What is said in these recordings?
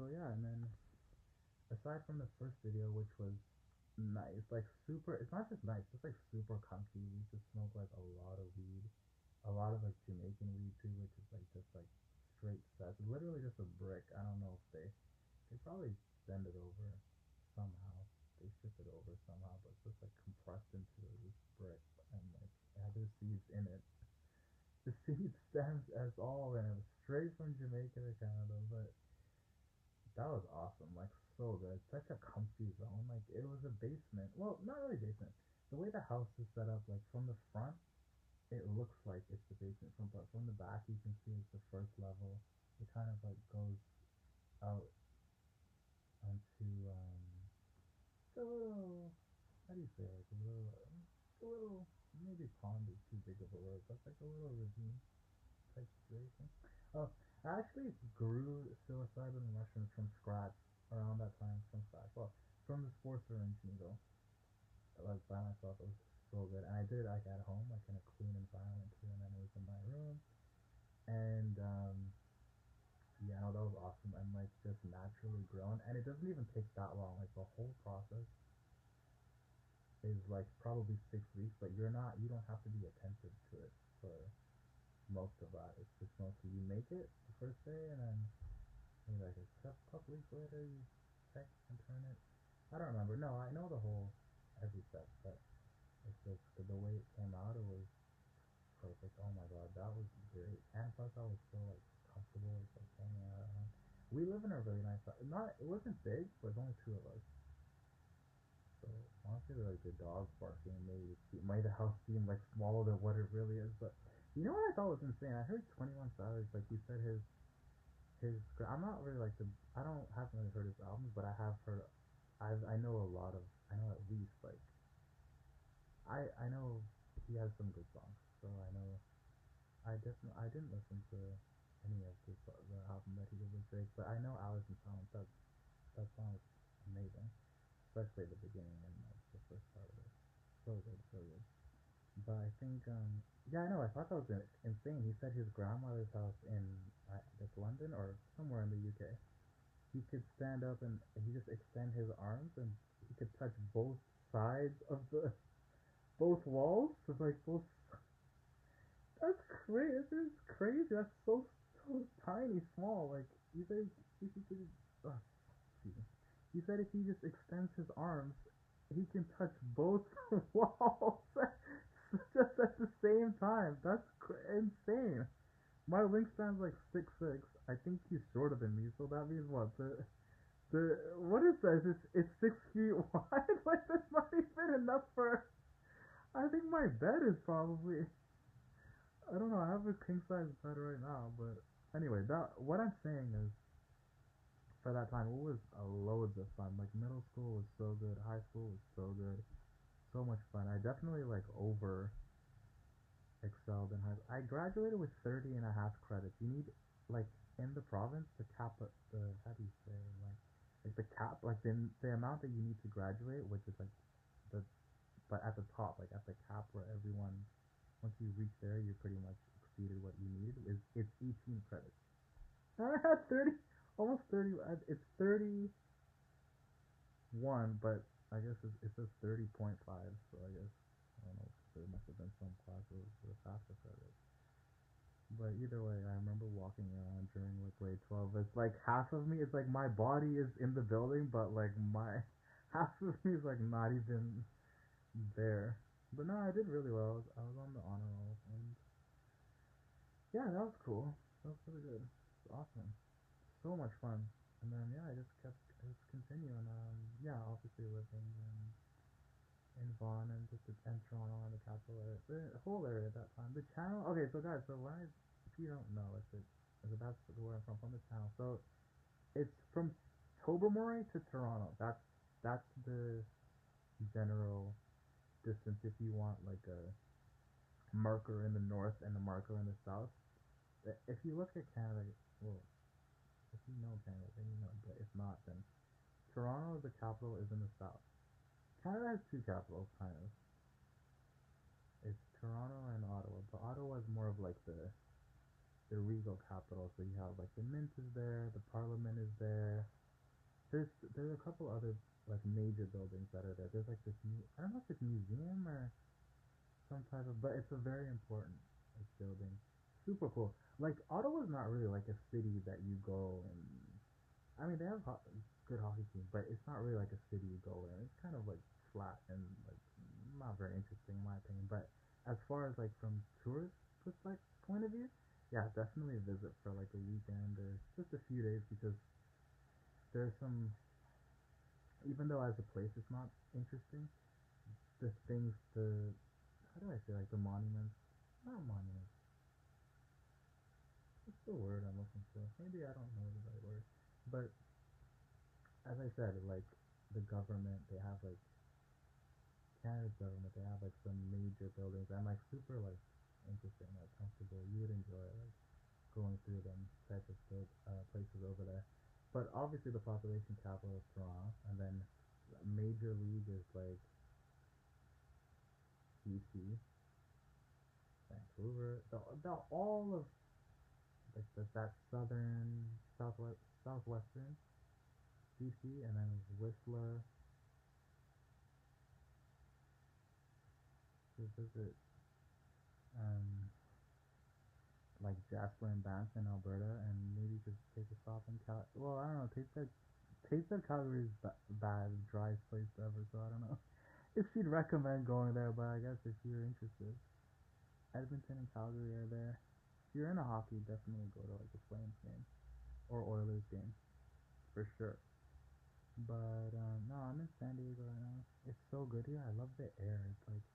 So yeah, and then aside from the first video, which was nice, like super, it's not just nice, it's like super comfy. We just smoke like a lot of weed, a lot of like Jamaican weed too, which is like just like straight sets. It's literally just a brick. I don't know if they probably send it over somehow. They ship it over somehow, but it's just like compressed into this brick and like it had the seeds in it. The seed stems as all, and it was straight from Jamaica to Canada, but that was awesome. Like so good. Such a comfy zone. Like it was a basement. Well, not really basement. The way the house is set up, like from the front, it looks like it's the basement. From the back, you can see it's the first level. It kind of like goes out onto a little. How do you say like a little. Maybe pond is too big of a word, but like a little ravine type situation. Oh, I actually grew psilocybin mushrooms from scratch around that time from scratch. Well, from the sports syringe needle, like by myself. It was so good, and I did it like at home, like in a clean environment too. And then it was in my room, and yeah, no, that was awesome, and like just naturally grown, and it doesn't even take that long. Like the whole process is like probably 6 weeks, but you don't have to be attentive to it for most of that. It's just mostly you make it the first day, and then maybe like a couple weeks later you check and turn it. I don't remember. No, I know the whole every step, but it's just the way it came out. It was perfect. Oh my god, that was great. And plus, I was so like comfortable. It's like hanging out at home. We live in a really nice house. Not it wasn't big, but there's only two of us. So honestly, like the dogs barking made the house seem like smaller than what it really is. But you know what I thought was insane? I heard 21 Savage, like he said his. I'm not really like the. I don't haven't really heard his albums, but I have heard. I know a lot of. I know at least like. I know he has some good songs, so I know. I didn't listen to any of the album that he did with Drake, but I know Alice in Silence. That song is amazing, especially the beginning and like the first part of it. So good, so good. But I think yeah, I know. I thought that was insane. He said his grandmother's house in I guess London or somewhere in the UK. He could stand up and he just extend his arms and he could touch both sides of the both walls. So like both. That's crazy. This is crazy. That's so tiny, small. Like you said, if he could, excuse me. You said if he just extends his arms, he can touch both walls just at the same time. That's insane. My wingspan's like 6'6". I think he's shorter than me, so that means what? The what is this? It's 6 feet wide. Like that's not even enough for. I think my bed is probably. I don't know. I have a king size bed right now, but anyway, that what I'm saying is for that time it was loads of fun. Like middle school was so good, high school was so good, so much fun. I definitely like over excelled in high school. I graduated with 30 and a half credits. You need like in the province the cap the how do you say like the cap like the amount that you need to graduate, which is like the but at the top like at the cap where everyone once you reach there you pretty much exceeded what you needed is it's 18 credits. I had 30, almost 30. It's 31, but I guess it says 30.5. So I guess I don't know. There must have been some classes with faster credits. But either way, I remember walking around during like grade 12. It's like half of me. It's like my body is in the building, but like my half of me is like not even there. But no, I did really well. I was on the honor roll, and yeah, that was cool. That was really good. It was awesome. So much fun. And then yeah, I just continuing. Yeah, obviously living in Vaughan and and Toronto and the capital area, the whole area at that time. The channel. Okay, so guys, so when I if you don't know, if that's where I'm from the channel. So it's from Tobermory to Toronto. That's the general distance if you want like a marker in the north and a marker in the south. If you look at Canada, well, if you know Canada, then you know. But if not, then Toronto, the capital, is in the south. Canada has two capitals, kind of. It's Toronto and Ottawa, but Ottawa is more of like the the regal capital. So you have like the mint is there, the parliament is there. There's a couple other like major buildings that are there. There's like this I don't know if it's museum or some type of, but it's a very important like building. Super cool. Like Ottawa's not really like a city that you go and I mean they have good hockey teams, but it's not really like a city you go in. It's kind of like flat and like not very interesting in my opinion. But as far as like from tourist perspective point of view, yeah, definitely visit for like a weekend or just a few days because there's some even though as a place it's not interesting, the things the how do I say like the monuments not monuments. What's the word I'm looking for? Maybe I don't know the right word. But as I said, like the government they have like Canada's government, they have like some major buildings and like super like interesting, like comfortable. You would enjoy like going through them type of places over there. But obviously the population capital is Toronto, and then major league is like BC, Vancouver, the all of like that southern southwestern BC, and then Whistler to visit um like Jasper and Banff in Alberta, and maybe just take a stop in Cal. Well, I don't know. Taste of Calgary is bad, driest place ever. So I don't know if she'd recommend going there. But I guess if you're interested, Edmonton and Calgary are there. If you're into hockey, definitely go to like a Flames game or Oilers game for sure. But no, I'm in San Diego right now. It's so good here. I love the air. It's like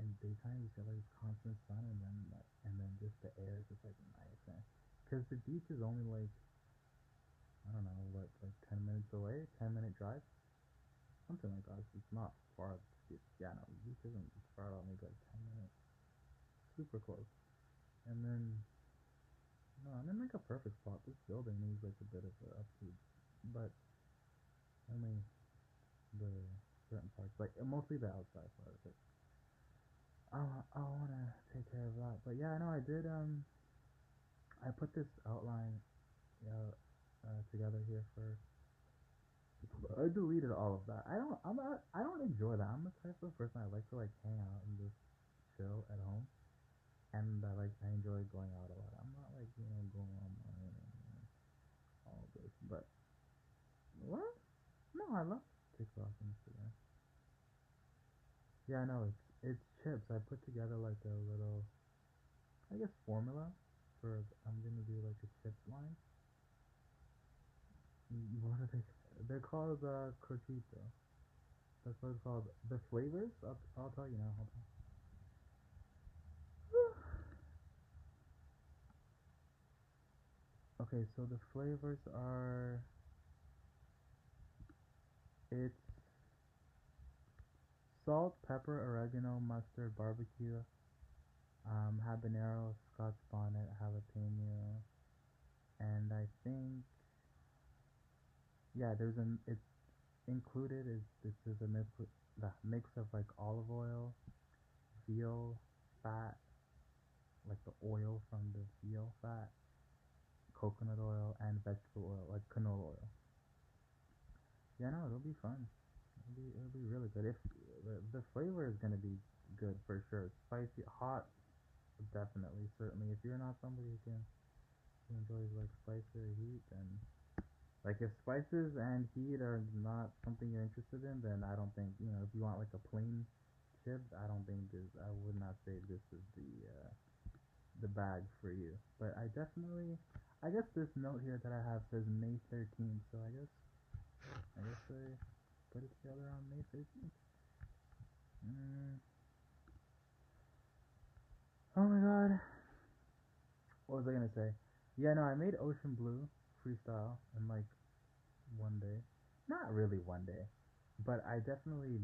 in daytime you get like constant sun, and then just the air is just like nice. And because the beach is only like I don't know what like 10 minutes away, 10 minute drive, something like that. It's not far. Yeah, no, the beach isn't far at all. Maybe like 10 minutes, super close. And then no, I'm in like a perfect spot. This building needs like a bit of a upkeep, but only the certain parts, like mostly the outside part of it. I want to take care of that. But yeah, I know I did. I put this outline together here for. I deleted all of that. I don't enjoy that. I'm the type of person I like to like hang out and just chill at home, and I enjoy going out a lot. I'm not like going online and all this. But what? No, I love TikTok and Instagram. Yeah, I know it's chips. I put together like a little, I guess, formula for. I'm gonna do like a chips line. What are they? They're called Cortito. That's what it's called. The flavors? I'll tell you now. Hold on. Okay, so the flavors are it's salt, pepper, oregano, mustard, barbecue, habanero, Scotch bonnet, jalapeno, and I think yeah, it's included is this is a mix of like olive oil, veal fat, like the oil from the veal fat, coconut oil, and vegetable oil, like canola oil. Yeah, no, it'll be fun. It'll be really good. If the flavor is gonna be good for sure. Spicy, hot, definitely, certainly. If you're not somebody who enjoys like spice or heat, then like if spices and heat are not something you're interested in, then I don't think if you want like a plain chip, I don't think this. I would not say this is the bag for you. But I guess this note here that I have says May 13th, so I guess I put it together on May 13th. Mm. Oh my god. What was I gonna say? Yeah, no, I made Ocean Blue freestyle in like one day. Not really one day, but I definitely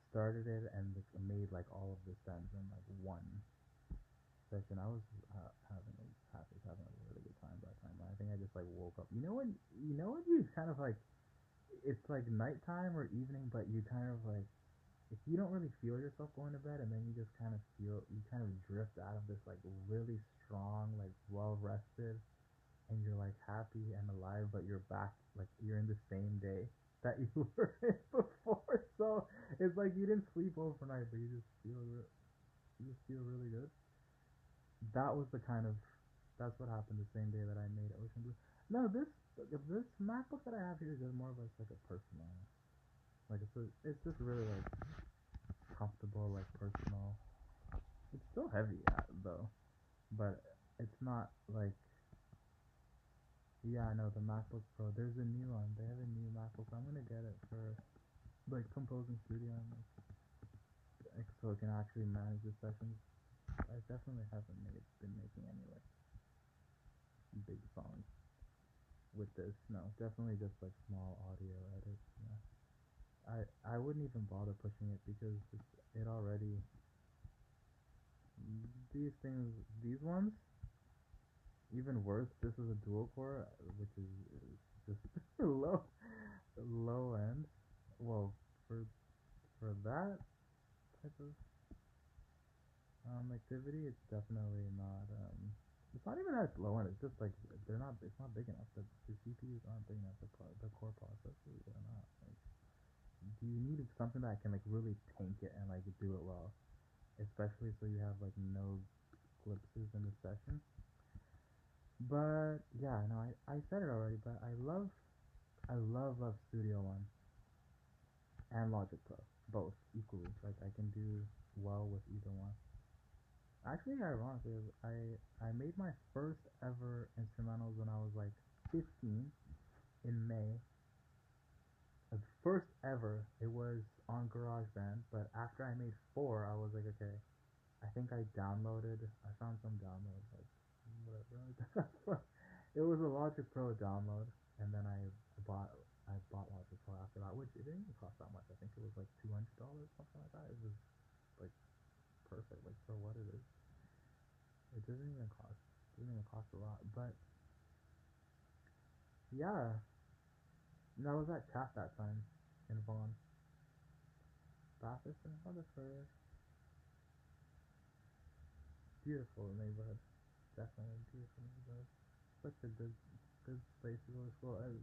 started it and like, made like all of the stems in like one session. I was having a really good time that time. I think I just like woke up. You know when you kind of like it's like nighttime or evening, but you kind of like if you don't really feel yourself going to bed, and then you just kind of feel you kind of drift out of this like really strong, like well rested, and you're like happy and alive, but you're back, like you're in the same day that you were in before. So it's like you didn't sleep overnight, but you just feel really good. That was the kind of that's what happened the same day that I made Ocean Blue. No, this MacBook that I have here is just more of a, like a personal, like it's just really like comfortable, like personal. It's still heavy though, but it's not like yeah, I know the MacBook Pro. There's a new one. They have a new MacBook. I'm gonna get it for like composing studio and like so it can actually manage the sessions. I definitely haven't been making any like big songs with this. No, definitely just like small audio edits. Yeah. I wouldn't even bother pushing it because it already these things these ones even worse. This is a dual core, which is just low end. Well, for for that type of activity, it's definitely not. It's not even that it's low end. It's just like they're not. It's not big enough. The CPUs aren't big enough. The core processors are not. Like, do you need something that can like really tank it and like do it well, especially so you have like no glimpses in the session. But yeah, no, I said it already. But I love Studio One and Logic Pro both equally. Like I can do well with either one. Actually, ironically, I made my first ever instrumentals when I was like 15 in May. First ever, it was on GarageBand. But after I made four, I was like, okay, I think I found some download, like whatever. It was a Logic Pro download, and then I bought Logic Pro after that, which it didn't even cost that much. I think it was like $200, something like that. It was like perfect, like for what it is. It doesn't even cost a lot. But yeah, and I was at Chat that time in Vaughan, Bathurst and Rutherford. Beautiful neighborhood, definitely beautiful neighborhood. Such a good place to go to school. I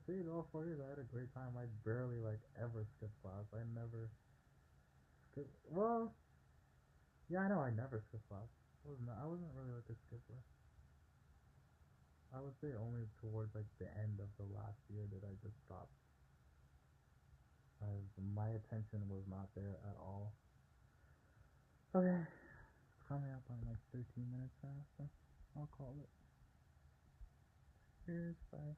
stayed all 4 years. I had a great time. I barely like ever skipped class. I never skip. Well, yeah, I know. I never skipped class. I wasn't really like a skipper. I would say only towards like the end of the last year did I just stop. As my attention was not there at all. Okay, it's coming up on like 13 minutes now, so I'll call it. Cheers, bye.